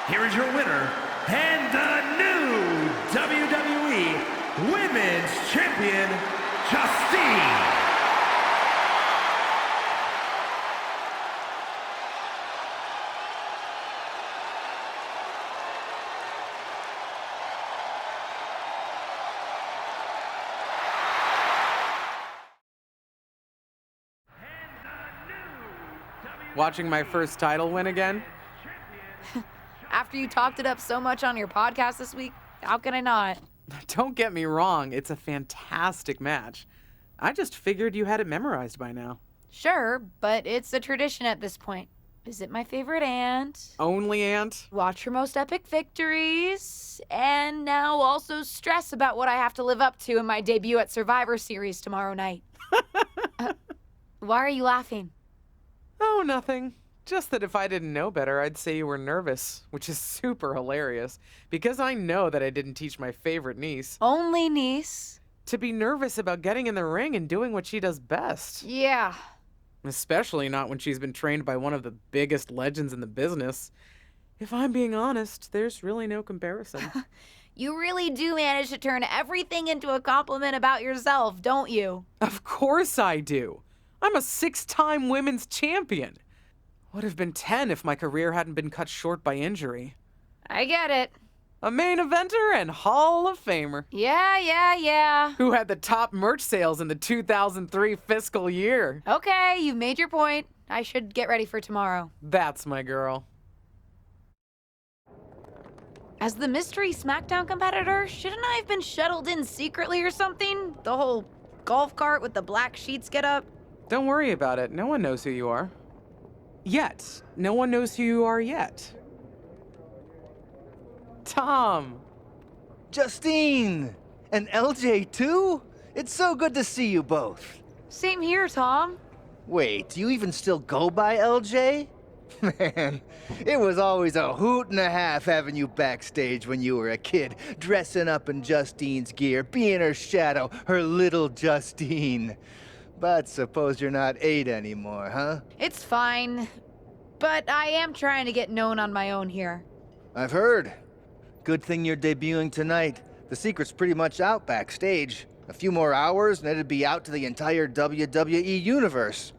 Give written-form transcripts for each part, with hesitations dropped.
here is your winner, and the new WWE Women's Champion, Justine. Watching my first title win again? After you talked it up so much on your podcast this week, how can I not? Don't get me wrong, it's a fantastic match. I just figured you had it memorized by now. Sure, but it's a tradition at this point. Visit my favorite aunt. Only aunt? Watch her most epic victories. And now also stress about what I have to live up to in my debut at Survivor Series tomorrow night. Why are you laughing? Oh, nothing. Just that if I didn't know better, I'd say you were nervous, which is super hilarious, because I know that I didn't teach my favorite niece. Only niece? To be nervous about getting in the ring and doing what she does best. Yeah. Especially not when she's been trained by one of the biggest legends in the business. If I'm being honest, there's really no comparison. You really do manage to turn everything into a compliment about yourself, don't you? Of course I do. I'm a 6-time women's champion. Would have been 10 if my career hadn't been cut short by injury. I get it. A main eventer and Hall of Famer. Yeah. Who had the top merch sales in the 2003 fiscal year. Okay, you've made your point. I should get ready for tomorrow. That's my girl. As the mystery SmackDown competitor, shouldn't I have been shuttled in secretly or something? The whole golf cart with the black sheets get up? Don't worry about it. No one knows who you are. Yet. No one knows who you are yet. Tom. Justine! And LJ too? It's so good to see you both. Same here, Tom. Wait, do you even still go by LJ? Man, it was always a hoot and a half having you backstage when you were a kid, dressing up in Justine's gear, being her shadow, her little Justine. But suppose you're not 8 anymore, huh? It's fine. But I am trying to get known on my own here. I've heard. Good thing you're debuting tonight. The secret's pretty much out backstage. A few more hours and it'd be out to the entire WWE universe.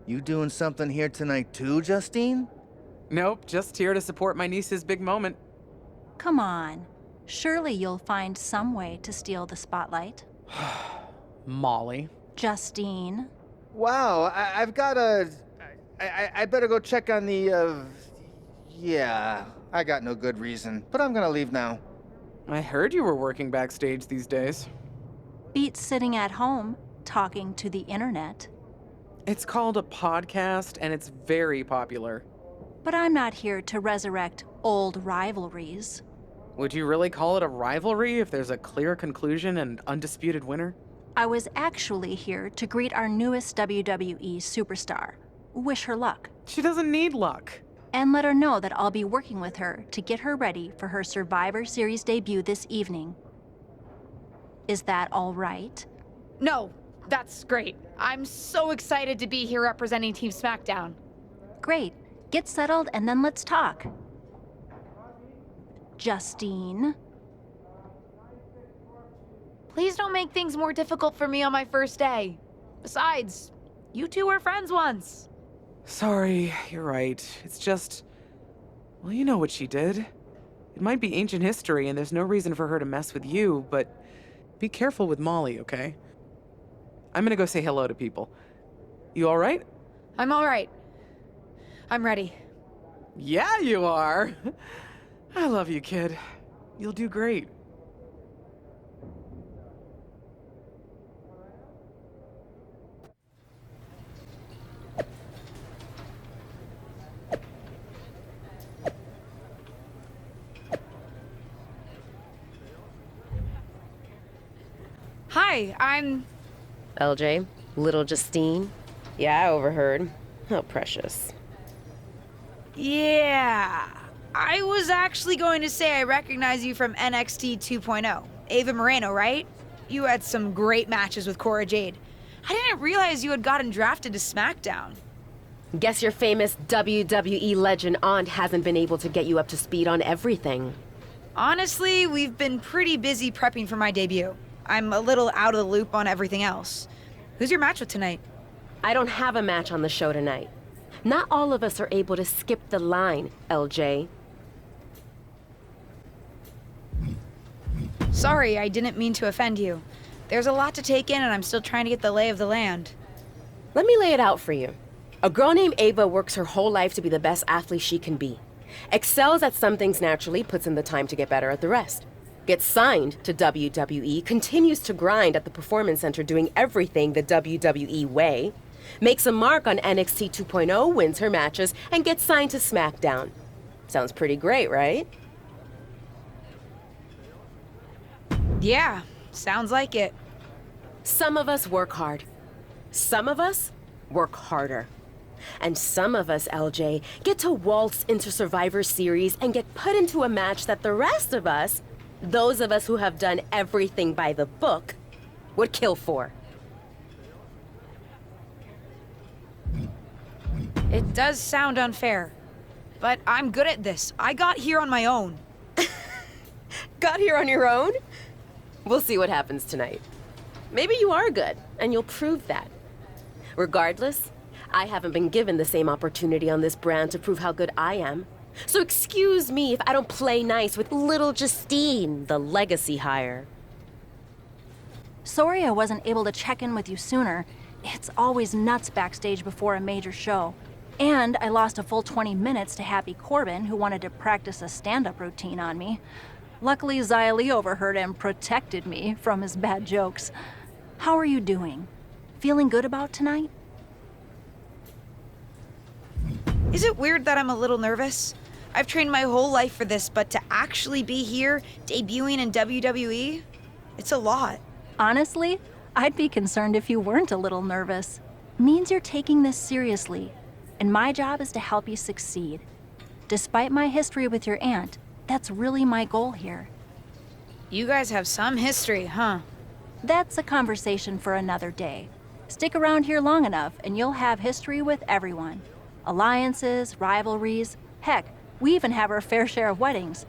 You doing something here tonight too, Justine? Nope, just here to support my niece's big moment. Come on. Surely you'll find some way to steal the spotlight. Molly. Justine. Wow, I've got a... I better go check on the, Yeah, I got no good reason, but I'm gonna leave now. I heard you were working backstage these days. Beats sitting at home, talking to the internet. It's called a podcast, and it's very popular. But I'm not here to resurrect old rivalries. Would you really call it a rivalry if there's a clear conclusion and undisputed winner? I was actually here to greet our newest WWE superstar. Wish her luck. She doesn't need luck. And let her know that I'll be working with her to get her ready for her Survivor Series debut this evening. Is that all right? No, that's great. I'm so excited to be here representing Team SmackDown. Great. Get settled and then let's talk. Justine. Please don't make things more difficult for me on my first day. Besides, you two were friends once. Sorry, you're right. It's just... Well, you know what she did. It might be ancient history and there's no reason for her to mess with you, but be careful with Molly, okay? I'm gonna go say hello to people. You all right? I'm all right. I'm ready. Yeah, you are. I love you, kid. You'll do great. Hi, I'm... LJ, little Justine. Yeah, I overheard. How precious. Yeah. I was actually going to say I recognize you from NXT 2.0. Ava Moreno, right? You had some great matches with Cora Jade. I didn't realize you had gotten drafted to SmackDown. Guess your famous WWE legend aunt hasn't been able to get you up to speed on everything. Honestly, we've been pretty busy prepping for my debut. I'm a little out of the loop on everything else. Who's your match with tonight? I don't have a match on the show tonight. Not all of us are able to skip the line, LJ. Sorry, I didn't mean to offend you. There's a lot to take in and I'm still trying to get the lay of the land. Let me lay it out for you. A girl named Ava works her whole life to be the best athlete she can be. Excels at some things naturally, puts in the time to get better at the rest. Gets signed to WWE, continues to grind at the Performance Center doing everything the WWE way. Makes a mark on NXT 2.0, wins her matches, and gets signed to SmackDown. Sounds pretty great, right? Yeah, sounds like it. Some of us work hard. Some of us work harder. And some of us, LJ, get to waltz into Survivor Series and get put into a match that the rest of us, those of us who have done everything by the book, would kill for. It does sound unfair, but I'm good at this. I got here on my own. Got here on your own? We'll see what happens tonight. Maybe you are good, and you'll prove that. Regardless, I haven't been given the same opportunity on this brand to prove how good I am. So excuse me if I don't play nice with little Justine, the legacy hire. Sorry I wasn't able to check in with you sooner. It's always nuts backstage before a major show. And I lost a full 20 minutes to Happy Corbin, who wanted to practice a stand-up routine on me. Luckily, Xia Li overheard and protected me from his bad jokes. How are you doing? Feeling good about tonight? Is it weird that I'm a little nervous? I've trained my whole life for this, but to actually be here, debuting in WWE, it's a lot. Honestly, I'd be concerned if you weren't a little nervous. Means you're taking this seriously, and my job is to help you succeed. Despite my history with your aunt, that's really my goal here. You guys have some history, huh? That's a conversation for another day. Stick around here long enough and you'll have history with everyone. Alliances, rivalries, heck, we even have our fair share of weddings.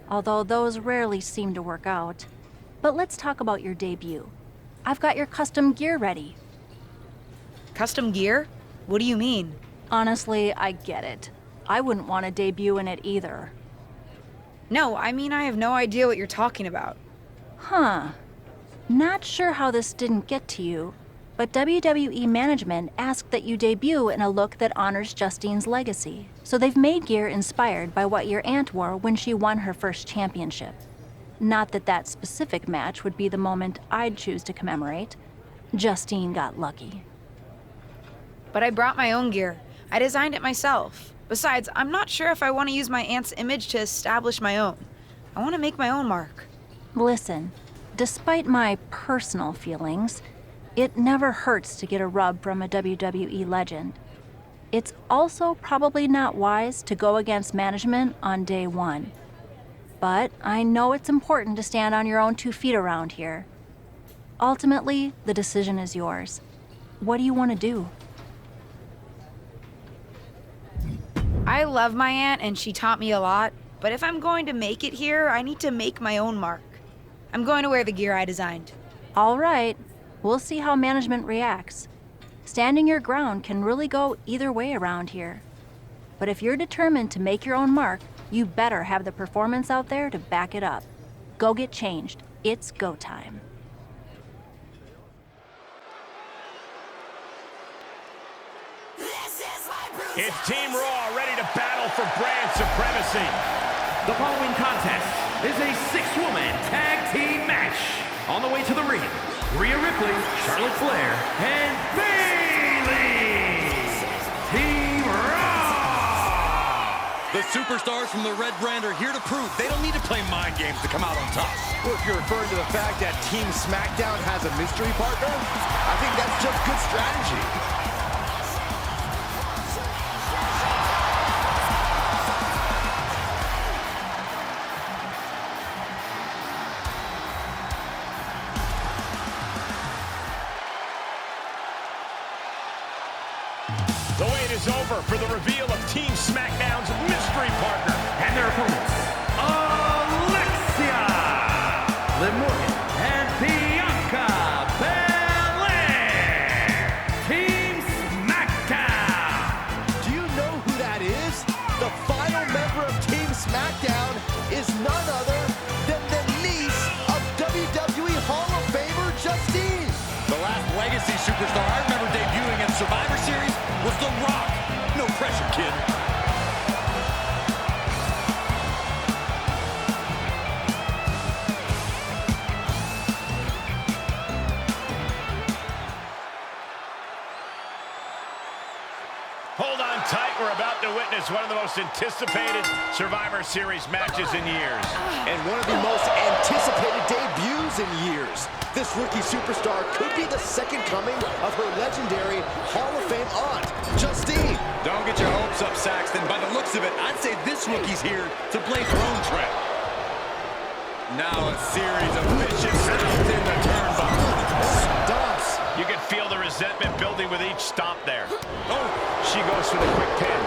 Although those rarely seem to work out. But let's talk about your debut. I've got your custom gear ready. Custom gear? What do you mean? Honestly, I get it. I wouldn't want to debut in it either. No, I mean I have no idea what you're talking about. Huh. Not sure how this didn't get to you, but WWE management asked that you debut in a look that honors Justine's legacy. So they've made gear inspired by what your aunt wore when she won her first championship. Not that that specific match would be the moment I'd choose to commemorate. Justine got lucky. But I brought my own gear. I designed it myself. Besides, I'm not sure if I want to use my aunt's image to establish my own. I want to make my own mark. Listen, despite my personal feelings, it never hurts to get a rub from a WWE legend. It's also probably not wise to go against management on day one. But I know it's important to stand on your own 2 feet around here. Ultimately, the decision is yours. What do you want to do? I love my aunt and she taught me a lot, but if I'm going to make it here, I need to make my own mark. I'm going to wear the gear I designed. All right, we'll see how management reacts. Standing your ground can really go either way around here. But if you're determined to make your own mark, you better have the performance out there to back it up. Go get changed. It's go time. It's Team Raw ready to battle for brand supremacy. The following contest is a 6-woman tag team match. On the way to the ring, Rhea Ripley, Charlotte Flair, and Bayley. Team Raw. The superstars from the Red Brand are here to prove they don't need to play mind games to come out on top. Well, if you're referring to the fact that Team SmackDown has a mystery partner, I think that's just good strategy. The wait is over for the reveal of Team SmackDown's mystery partner. And their opponents, Alexia, Liv Morgan, and Bianca Belair. Team SmackDown. Do you know who that is? The final member of Team SmackDown is none other than the niece of WWE Hall of Famer Justine. The last legacy superstar I remember debuting at Survivor Series was The Rock. No pressure, kid. Hold on tight. We're about to witness one of the most anticipated Survivor Series matches in years. And one of the most anticipated debuts in years. This rookie superstar could be the second coming of her legendary Hall of Fame aunt, Justine. Don't get your hopes up, Saxton. By the looks of it, I'd say this rookie's here to play throne trap. Now a series of vicious stomps in the turnbuckle. Stomps. You can feel the resentment building with each stomp there. Oh, she goes for the quick pin.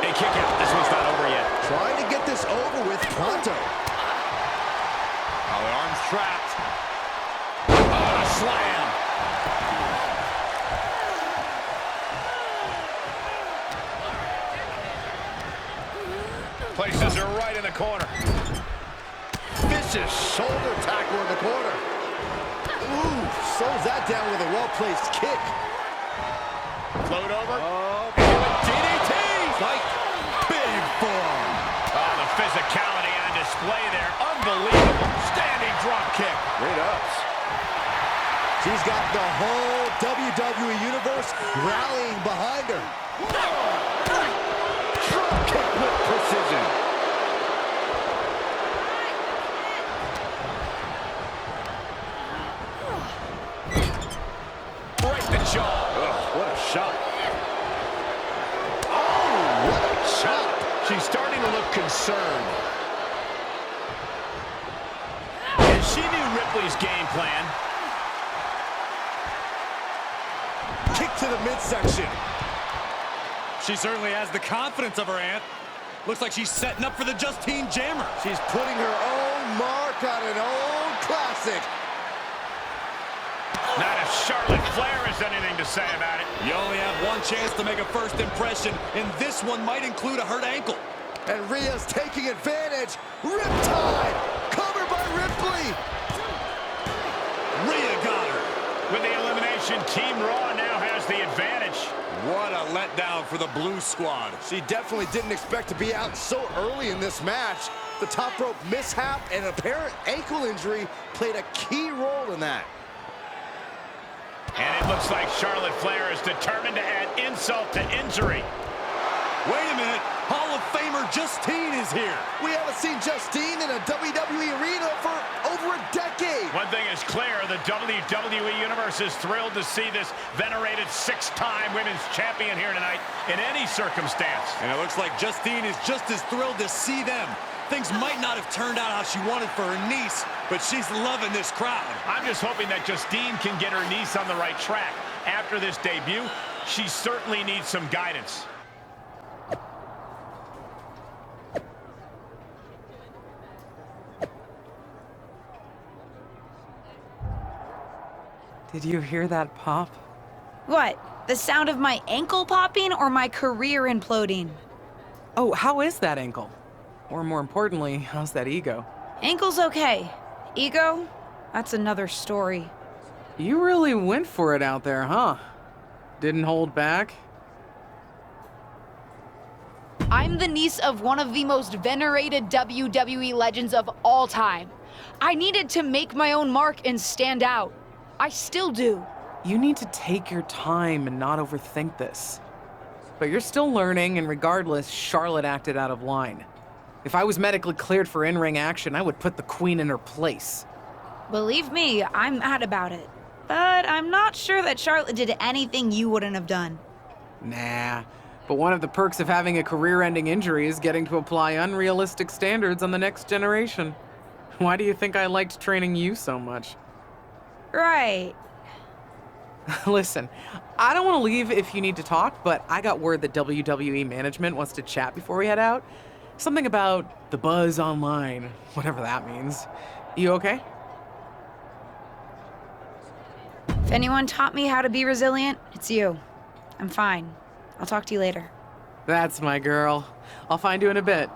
A kick out. This one's not over yet. Trying to get this over with pronto. Oh, the arm's trapped. Oh, a slam. Places her right in the corner. Vicious shoulder tackle in the corner. Ooh, slows that down with a well-placed kick. Float over. Oh, DDT! Like Big form. Oh, the physicality on display there. Unbelievable. Standing drop kick. great ups. She's got the whole WWE Universe rallying behind her. Drop kick with precision. Right the jaw. What a shot. Oh, what a shot. She's starting to look concerned. And she knew Ripley's game plan. Kick to the midsection. She certainly has the confidence of her aunt. Looks like she's setting up for the Justine Jammer. She's putting her own mark on an old classic. Not if Charlotte Flair has anything to say about it. You only have one chance to make a first impression, and this one might include a hurt ankle. And Rhea's taking advantage. Riptide. Covered by Ripley. Rhea got her. With the elimination, Team Raw now has the advantage. What a letdown for the Blue Squad. She definitely didn't expect to be out so early in this match. The top rope mishap and apparent ankle injury played a key role in that. And it looks like Charlotte Flair is determined to add insult to injury. Wait a minute. Hall of Famer Justine is here. We haven't seen Justine in a WWE arena for over a decade. One thing is clear, the WWE Universe is thrilled to see this venerated six-time women's champion here tonight in any circumstance. And it looks like Justine is just as thrilled to see them. Things might not have turned out how she wanted for her niece, but she's loving this crowd. I'm just hoping that Justine can get her niece on the right track. After this debut, she certainly needs some guidance. Did you hear that pop? What? The sound of my ankle popping or my career imploding? Oh, how is that ankle? Or more importantly, how's that ego? Ankle's okay. Ego? That's another story. You really went for it out there, huh? Didn't hold back? I'm the niece of one of the most venerated WWE legends of all time. I needed to make my own mark and stand out. I still do. You need to take your time and not overthink this. But you're still learning, and regardless, Charlotte acted out of line. If I was medically cleared for in-ring action, I would put the Queen in her place. Believe me, I'm mad about it. But I'm not sure that Charlotte did anything you wouldn't have done. Nah, but one of the perks of having a career-ending injury is getting to apply unrealistic standards on the next generation. Why do you think I liked training you so much? Right. Listen, I don't want to leave if you need to talk, but I got word that WWE management wants to chat before we head out. Something about the buzz online, whatever that means. You okay? If anyone taught me how to be resilient, it's you. I'm fine. I'll talk to you later. That's my girl. I'll find you in a bit.